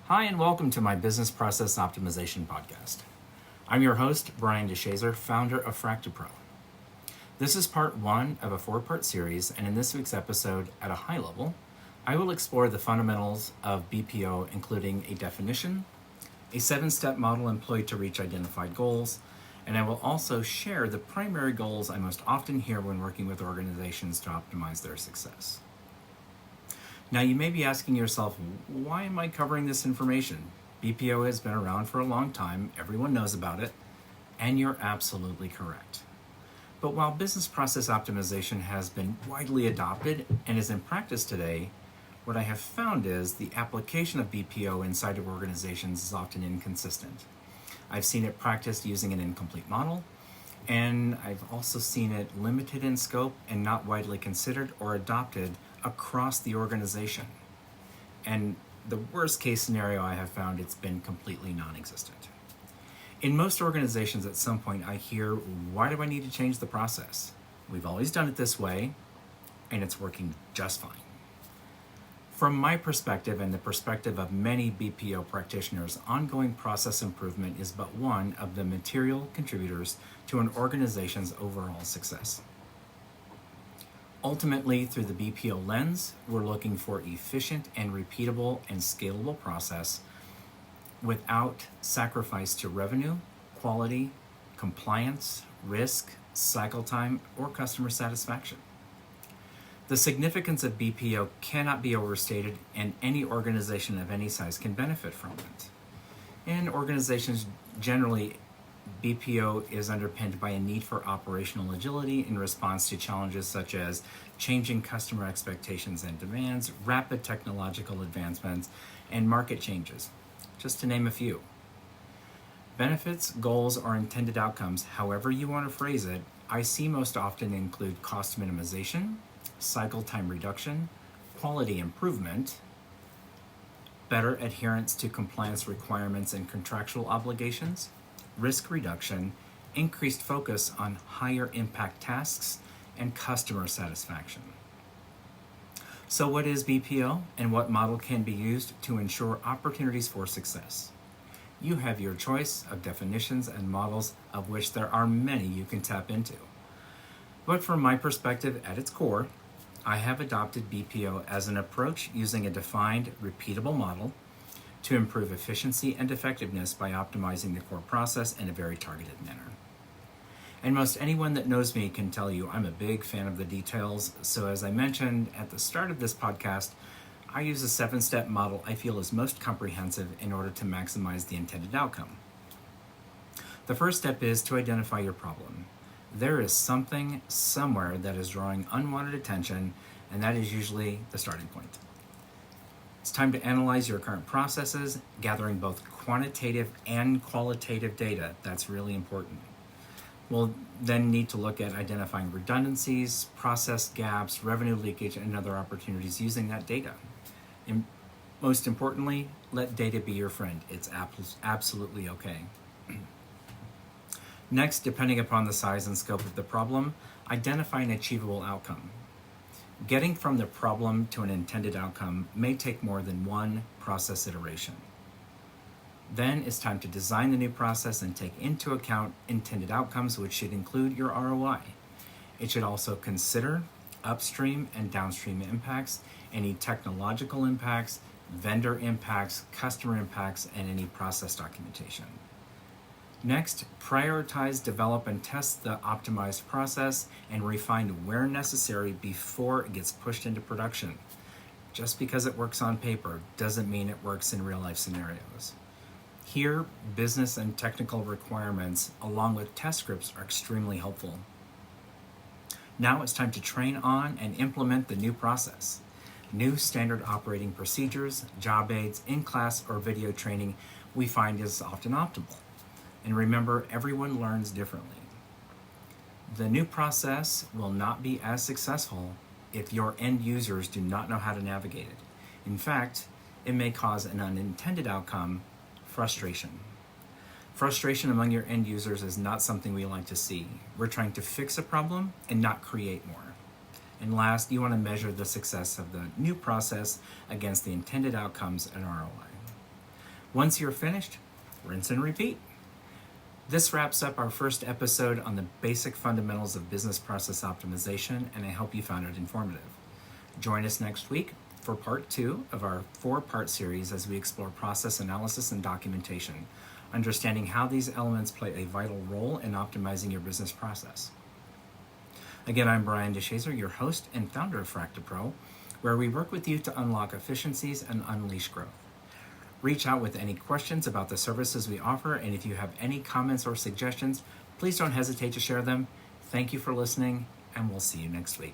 Hi, and welcome to my Business Process Optimization podcast. I'm your host, Brian DeShazer, founder of FractaPro. This is part one of a four-part series, and in this week's episode, at a high level, I will explore the fundamentals of BPO, including a definition, a 7-step model employed to reach identified goals, and I will also share the primary goals I most often hear when working with organizations to optimize their success. Now, you may be asking yourself, why am I covering this information? BPO has been around for a long time, everyone knows about it, and you're absolutely correct. But while business process optimization has been widely adopted and is in practice today, what I have found is the application of BPO inside of organizations is often inconsistent. I've seen it practiced using an incomplete model, and I've also seen it limited in scope and not widely considered or adopted across the organization. And the worst case scenario I have found, it's been completely non-existent. In most organizations at some point I hear, why do I need to change the process? We've always done it this way and it's working just fine. From my perspective and the perspective of many BPO practitioners, ongoing process improvement is but one of the material contributors to an organization's overall success. Ultimately, through the BPO lens, we're looking for efficient and repeatable and scalable process without sacrifice to revenue, quality, compliance, risk, cycle time, or customer satisfaction. The significance of BPO cannot be overstated, and any organization of any size can benefit from it. In organizations generally, BPO is underpinned by a need for operational agility in response to challenges such as changing customer expectations and demands, rapid technological advancements, and market changes, just to name a few. Benefits, goals, or intended outcomes, however you want to phrase it, I see most often include cost minimization, cycle time reduction, quality improvement, better adherence to compliance requirements and contractual obligations, risk reduction, increased focus on higher impact tasks, and customer satisfaction. So what is BPO and what model can be used to ensure opportunities for success? You have your choice of definitions and models, of which there are many you can tap into. But from my perspective, at its core, I have adopted BPO as an approach using a defined, repeatable model to improve efficiency and effectiveness by optimizing the core process in a very targeted manner. And most anyone that knows me can tell you I'm a big fan of the details, so as I mentioned at the start of this podcast, I use a 7-step model I feel is most comprehensive in order to maximize the intended outcome. The first step is to identify your problem. There is something somewhere that is drawing unwanted attention, and that is usually the starting point. It's time to analyze your current processes, gathering both quantitative and qualitative data. That's really important. We'll then need to look at identifying redundancies, process gaps, revenue leakage, and other opportunities using that data. And most importantly, let data be your friend. It's absolutely okay. Next, depending upon the size and scope of the problem, identify an achievable outcome. Getting from the problem to an intended outcome may take more than one process iteration. Then it's time to design the new process and take into account intended outcomes, which should include your ROI. It should also consider upstream and downstream impacts, any technological impacts, vendor impacts, customer impacts, and any process documentation. Next, prioritize, develop, and test the optimized process and refine where necessary before it gets pushed into production. Just because it works on paper doesn't mean it works in real-life scenarios. Here, business and technical requirements, along with test scripts, are extremely helpful. Now it's time to train on and implement the new process. New standard operating procedures, job aids, in-class or video training we find is often optimal. And remember, everyone learns differently. The new process will not be as successful if your end users do not know how to navigate it. In fact, it may cause an unintended outcome, frustration. Frustration among your end users is not something we like to see. We're trying to fix a problem and not create more. And last, you want to measure the success of the new process against the intended outcomes and ROI. Once you're finished, rinse and repeat. This wraps up our first episode on the basic fundamentals of business process optimization, and I hope you found it informative. Join us next week for part 2 of our 4-part series as we explore process analysis and documentation, understanding how these elements play a vital role in optimizing your business process. Again, I'm Brian DeShazer, your host and founder of FractaPro, where we work with you to unlock efficiencies and unleash growth. Reach out with any questions about the services we offer, and if you have any comments or suggestions, please don't hesitate to share them. Thank you for listening, and we'll see you next week.